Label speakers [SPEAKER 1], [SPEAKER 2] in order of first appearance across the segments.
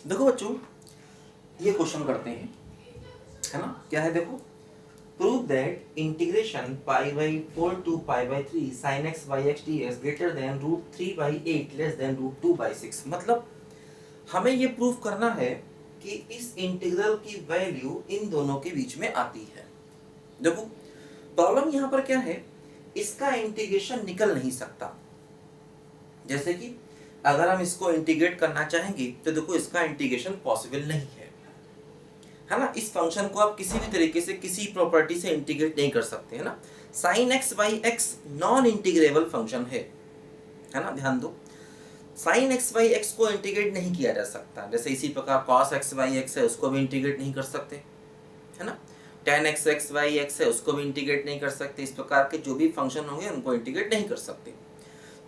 [SPEAKER 1] देखो बच्चों, ये क्वेश्चन करते हैं, है ना। क्या है देखो, prove that integration pi by 4 to pi by 3 sin x by x dx greater than root 3 by 8 less than root 2 by 6। मतलब हमें ये प्रूव करना है कि इस इंटीग्रल की वैल्यू इन दोनों के बीच में आती है। देखो प्रॉब्लम यहाँ पर क्या है, इसका इंटीग्रेशन निकल नहीं सकता। जैसे कि अगर हम इसको इंटीग्रेट करना चाहेंगे तो देखो इसका इंटीग्रेशन पॉसिबल नहीं है ना। इस फंक्शन को आप किसी भी तरीके से किसी प्रॉपर्टी से इंटीग्रेट नहीं कर सकते, है ना। sin x by x non integrable function है ना। ध्यान दो, sin x बाई x को इंटीग्रेट नहीं किया जा सकता। जैसे इसी प्रकार cos x बाई x है, उसको भी इंटीग्रेट नहीं कर सकते, है ना। tan x बाई x है, उसको भी इंटीग्रेट नहीं कर सकते। इस प्रकार के जो भी फंक्शन होंगे उनको इंटीग्रेट नहीं कर सकते।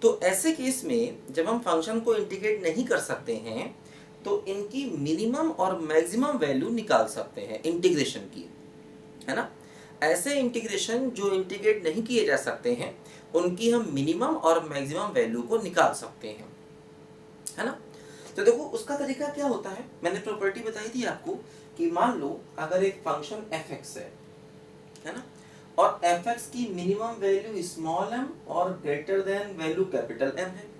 [SPEAKER 1] तो ऐसे केस में जब हम फंक्शन को इंटीग्रेट नहीं कर सकते हैं तो इनकी मिनिमम और मैक्सिमम वैल्यू निकाल सकते हैं इंटीग्रेशन की, है ना। ऐसे इंटीग्रेशन जो इंटीग्रेट नहीं किए जा सकते हैं उनकी हम मिनिमम और मैक्सिमम वैल्यू को निकाल सकते हैं, है ना। तो देखो उसका तरीका क्या होता है, मैंने प्रॉपर्टी बताई थी आपको कि मान लो अगर एक फंक्शन fx है ना, और fx की मिनिमम वैल्यू स्मॉल m और greater than value capital M है।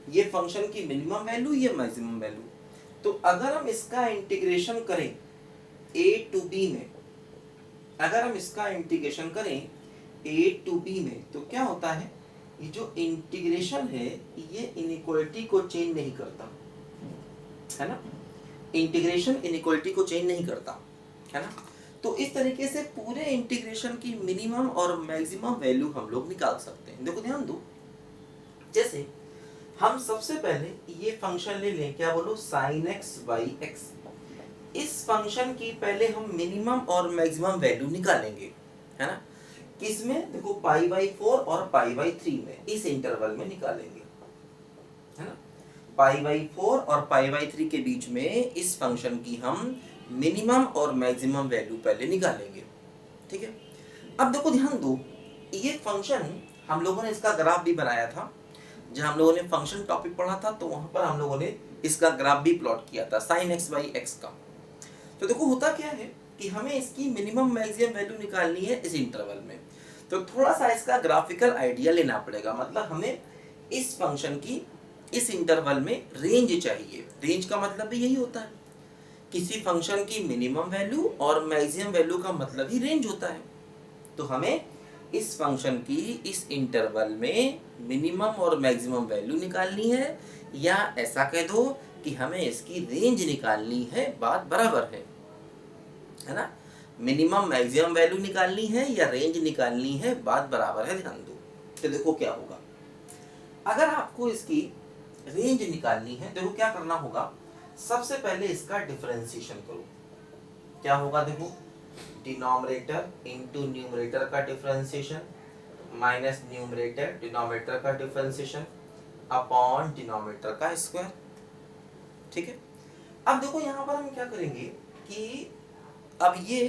[SPEAKER 1] ये फंक्शन की मिनिमम वैल्यू, ये मैक्सिमम वैल्यू। तो अगर हम इसका इंटीग्रेशन करें a टू b में, अगर हम इसका इंटीग्रेशन करें a टू b में तो क्या होता है, ये जो इंटीग्रेशन है ये इनइक्वालिटी को चेंज नहीं करता, है ना। इंटीग्रेशन इनइक्वालिटी को चेंज नहीं करता, है ना। तो इस तरीके से पूरे इंटीग्रेशन की मिनिमम और मैक्सिमम वैल्यू हम लोग निकाल सकते हैं। देखो ध्यान दो, जैसे हम सबसे पहले ये फंक्शन ले लें, क्या बोलो, sin x by x। इस फंक्शन की पहले हम मिनिमम और मैक्सिमम वैल्यू निकालेंगे, है ना। किसमें, देखो पाई बाई 4 और पाई बाई 3 में, इस इंटरवल में निकालेंगे, है ना। पाई बाई 4 और पाई बाई 3 के बीच में इस फंक्शन की हम मिनिमम और मैक्सिमम वैल्यू पहले निकालेंगे, ठीक है। अब देखो ध्यान दो, ये फंक्शन हम लोगों ने इसका ग्राफ भी बनाया था। जब हम लोगों ने फंक्शन टॉपिक पढ़ा था तो वहां पर हम लोगों ने इसका ग्राफ भी प्लॉट किया था sin x बाई x का। तो देखो होता क्या है कि हमें इसकी मिनिमम मैक्सिमम वैल्यू निकालनी है इस इंटरवल में। तो थोड़ा सा इसका ग्राफिकल आइडिया लेना पड़ेगा। मतलब हमें इस फंक्शन की इस इंटरवल में रेंज चाहिए। रेंज का मतलब भी यही होता है, किसी फंक्शन की मिनिमम वैल्यू और मैक्सिमम वैल्यू का मतलब ही रेंज होता है। तो हमें इस फंक्शन की इस इंटरवल में मिनिमम और मैक्सिमम वैल्यू निकालनी है, या ऐसा कह दो कि हमें इसकी रेंज निकालनी है, बात बराबर है ना। मिनिमम मैक्सिमम वैल्यू निकालनी है या रेंज निकालनी है, बात बराबर है। ध्यान दो, तो देखो क्या होगा, अगर आपको इसकी रेंज निकालनी है, देखो क्या करना होगा, सबसे पहले इसका डिफरेंशिएशन करो। क्या होगा, देखो डिनोमिनेटर इनटू न्यूमरेटर का डिफरेंशिएशन माइनस न्यूमरेटर डिनोमिनेटर का डिफरेंशिएशन अपॉन डिनोमिनेटर का स्क्वायर, ठीक है। अब देखो यहाँ पर हम क्या करेंगे कि अब ये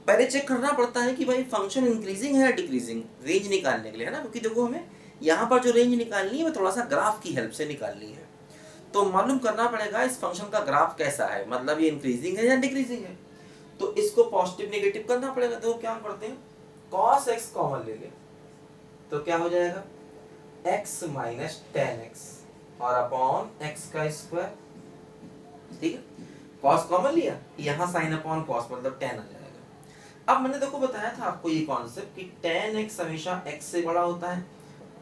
[SPEAKER 1] पहले चेक करना पड़ता है कि भाई फंक्शन इंक्रीजिंग है या डिक्रीजिंग, रेंज निकालने के लिए, है ना। क्योंकि देखो हमें यहाँ पर जो रेंज निकालनी है वो थोड़ा सा ग्राफ की हेल्प से निकालनी है। तो मालूम करना पड़ेगा इस फंक्शन का ग्राफ कैसा है, मतलब ये इंक्रीजिंग है या डिक्रीजिंग है। तो इसको पॉजिटिव नेगेटिव करना पड़ेगा। तो क्या करते हैं, cos x कॉमन ले ले, तो क्या हो जाएगा x माइनस टेन एक्स और अपॉन x का स्क्वायर, ठीक है। cos कॉमन लिया, यहाँ sin अपॉन cos मतलब tan आ जाएगा। अब मैंने देखो बताया था आपको ये कॉन्सेप्ट कि tan x हमेशा x से बड़ा होता है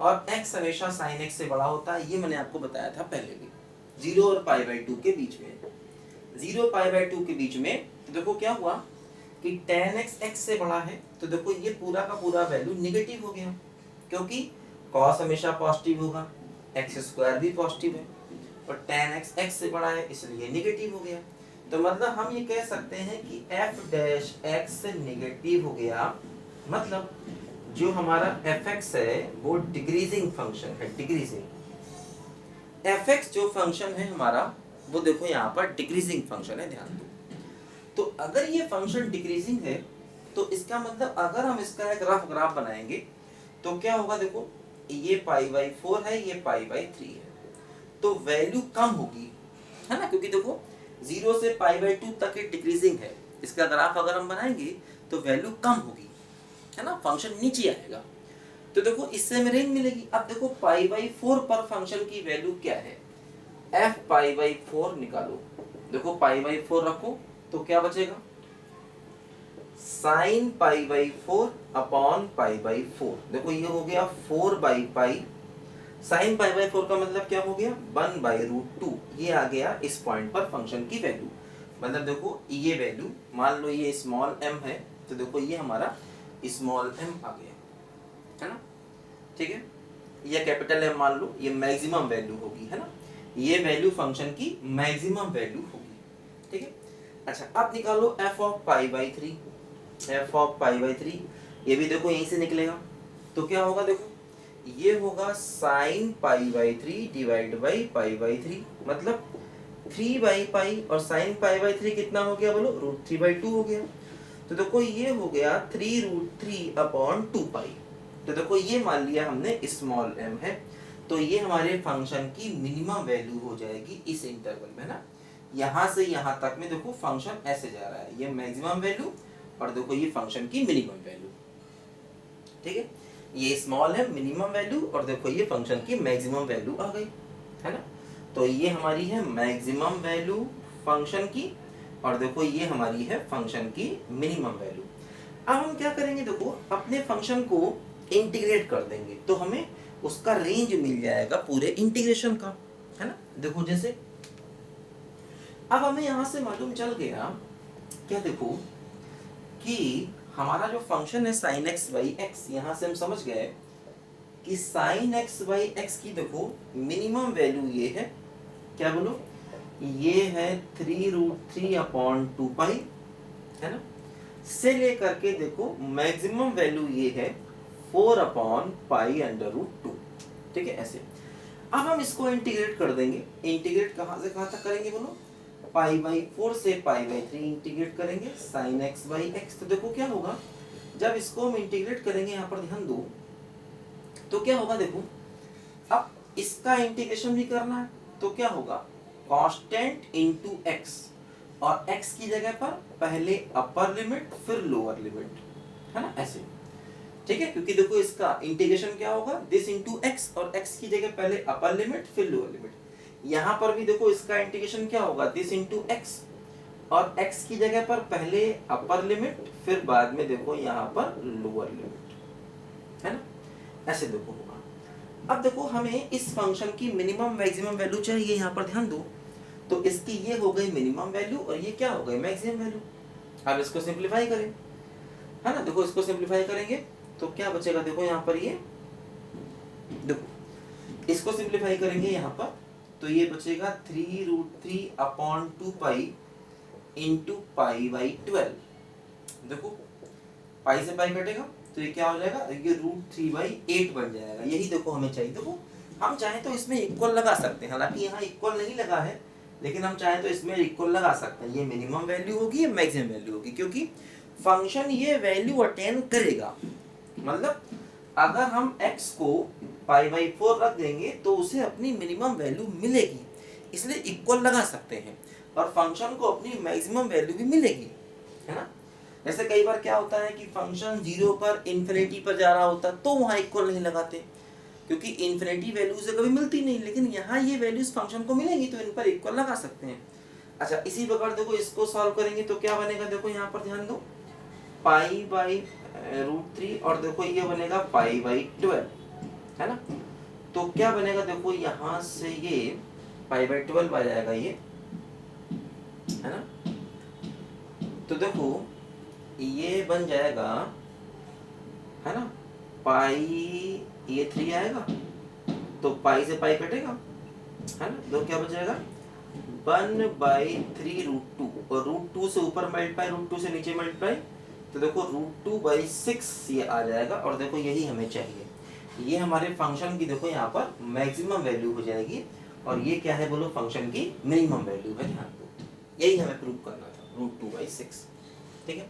[SPEAKER 1] और x हमेशा sin x से बड़ा होता है। ये मैंने आपको बताया था पहले भी। 0 और पाई बाई 2 के बीच में, 0 पाई बाई 2 के बीच में, तो देखो क्या हुआ कि tan x x से बड़ा है, तो देखो ये पूरा का पूरा वैल्यू निगेटिव हो गया, क्योंकि cos हमेशा पॉजिटिव होगा, x स्क्वायर भी पॉजिटिव है, और tan x x से बड़ा है इसलिए निगेटिव हो गया। तो मतलब हम ये कह सकते हैं कि f डैश x निगेटिव हो गया, मतलब जो हमारा fx है वो डिक्रीजिंग फंक्शन है, डिक्रीजिंग। fx जो फंक्शन है हमारा वो देखो यहाँ पर डिक्रीजिंग फंक्शन है, ध्यान दो। तो अगर ये फंक्शन डिक्रीजिंग है तो इसका मतलब अगर हम इसका एक रफ ग्राफ बनाएंगे तो क्या होगा, देखो ये पाई बाई 4 है, ये पाई बाई 3 है, तो वैल्यू कम होगी, है ना, क्योंकि देखो 0 से π/2 तक ये डिक्रीजिंग है, इसका ग्राफ अगर हम बनाएंगे तो वैल्यू कम होगी, है ना, फंक्शन नीचे आएगा। तो देखो इससे हमें रेंज मिलेगी। अब देखो π/4 पर फंक्शन की वैल्यू क्या है, f π/4 निकालो। देखो π/4 रखो तो क्या बचेगा, sin π/4 अपॉन π/4। देखो ये हो गया 4/π, sin π/4 का मतलब क्या हो गया 1/√2। ये आ गया इस पॉइंट पर फंक्शन की वैल्यू। मतलब देखो ये वैल्यू, मान लो ये स्मॉल m है, तो देखो ये हमारा स्मॉल m आ गया, है ना, ठीक है। ये कैपिटल M मान लो, ये मैक्सिमम वैल्यू होगी, है ना, ये वैल्यू फंक्शन की मैक्सिमम वैल्यू होगी, ठीक है। अच्छा अब निकालो f ऑफ π/3, f ऑफ π/3, ये भी देखो यहीं से निकलेगा। तो क्या होगा, देखो ये होगा sin π/3 डिवाइड बाई π/3, मतलब 3/π और sin π/3 कितना हो गया बोलो, √3/2 हो गया। तो देखो ये हो गया 3√3 अपॉन 2π। तो देखो ये मान लिया हमने स्मॉल m है, तो ये हमारे फंक्शन की मिनिमम वैल्यू हो जाएगी इस इंटरवल में ना। यहाँ से यहाँ तक में देखो फंक्शन ऐसे जा रहा है, ये मैक्सिमम वैल्यू और देखो ये फंक्शन की मिनिमम वैल्यू, ठीक है। ये स्मॉल है मिनिमम वैल्यू और देखो ये फंक्शन की मैक्सिमम वैल्यू आ गई, है ना। तो ये हमारी है मैक्सिमम वैल्यू फंक्शन की और देखो ये हमारी है फंक्शन की मिनिमम वैल्यू। अब हम क्या करेंगे, देखो अपने फंक्शन को इंटीग्रेट कर देंगे तो हमें उसका रेंज मिल जाएगा पूरे इंटीग्रेशन का, है ना। देखो जैसे अब हमें यहां से मालूम चल गया क्या, देखो कि हमारा जो फंक्शन है sin x by x, यहां से हम समझ गए कि sin x by x की देखो मिनिमम वैल्यू ये है, क्या बोलो, ये है 3√3 अपॉन 2π, है ना, से लेकर के देखो मैक्सिमम वैल्यू ये है 4 अपॉन π/√2, ठीक है, ऐसे। अब हम इसको इंटीग्रेट कर देंगे। इंटीग्रेट कहां से कहां तक करेंगे बोलो, π/4 से π/3 इंटीग्रेट करेंगे sin x by x। तो देखो क्या होगा, जब इसको हम इंटीग्रेट करेंगे, यहाँ पर ध्यान दो, तो क्या होगा, देखो अब इसका इंटीग्रेशन भी करना है तो क्या होगा, कांस्टेंट इनटू x, और x की जगह पर पहले अपर लिमिट फिर लोअर लिमिट, है ना, ऐसे, ठीक है। क्योंकि देखो इसका इंटीग्रेशन क्या होगा, दिस इनटू x, और x की जगह पहले अपर लिमिट फिर लोअर लिमिट। यहाँ पर भी देखो इसका इंटीग्रेशन क्या होगा, दिस इनटू x, और x की जगह पर पहले अपर लिमिट फिर बाद में देखो यहाँ पर लोअर लिमिट, है ना, ऐसे देखो होगा। अब देखो हमें इस फंक्शन की मिनिमम मैक्सिमम वैल्यू चाहिए, यहाँ पर ध्यान दो, तो इसकी ये हो गई मिनिमम वैल्यू और ये क्या हो गई मैक्सिमम वैल्यू। अब इसको सिंप्लीफाई करें, है ना, देखो इसको सिंप्लीफाई करेंगे तो क्या बचेगा, देखो यहाँ पर ये, देखो इसको सिंप्लीफाई करेंगे यहाँ पर तो ये बचेगा 3√3 अपॉन 2π इंटू π/12। देखो पाई से पाई कटेगा तो ये क्या हो जाएगा, ये √3/8 बन जाएगा। यही देखो हमें चाहिए। देखो हम चाहे तो इसमें इक्वल लगा सकते हैं, हालांकि यहाँ इक्वल नहीं लगा है, लेकिन हम चाहे तो इसमें इक्वल लगा सकते हैं। ये मिनिमम वैल्यू होगी, ये मैक्सिमम वैल्यू होगी, क्योंकि फंक्शन ये वैल्यू अटेन करेगा। मतलब अगर हम x को π/4 रख देंगे तो उसे अपनी मिनिमम वैल्यू मिलेगी, इसलिए इक्वल लगा सकते हैं, और फंक्शन को अपनी मैक्सिमम वैल्यू भी मिलेगी, है ना। जैसे कई बार क्या होता है कि फंक्शन 0 पर इन्फिनिटी पर जा रहा होता है तो वहाँ इक्वल नहीं लगाते, क्योंकि इन्फिनिटी वैल्यू से कभी मिलती नहीं, लेकिन यहाँ ये वैल्यूज फंक्शन को मिलेंगी तो इन पर इक्वल लगा सकते हैं। अच्छा इसी प्रकार देखो इसको सॉल्व करेंगे तो क्या बनेगा, देखो यहाँ पर ध्यान दो, π/√3 और देखो ये बनेगा π/12, है ना। तो क्या बनेगा, देखो यहाँ से ये π/12 आ जाएगा ये, है ना। तो देखो ये बन जाएगा, है ना, पाई, ये 3 आएगा तो पाई से पाई कटेगा, है ना, तो क्या बचेगा 1/3√2, और √2 से ऊपर मल्टीप्लाई, √2 से नीचे मल्टीप्लाई, तो देखो √2/6 ये आ जाएगा। और देखो यही हमें चाहिए, ये हमारे फंक्शन की देखो यहाँ पर मैक्सिमम वैल्यू हो जाएगी, और ये क्या है बोलो, फंक्शन की मिनिमम वैल्यू है, ध्यान दो, यही हमें प्रूव करना था, √2/6, ठीक है।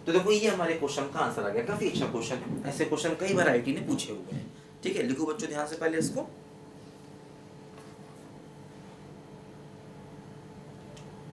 [SPEAKER 1] तो देखो ये हमारे क्वेश्चन का आंसर आ गया। काफी अच्छा क्वेश्चन है, ऐसे क्वेश्चन कई बार आईटी ने पूछे हुए हैं, ठीक है। लिखो बच्चों ध्यान से पहले इसको।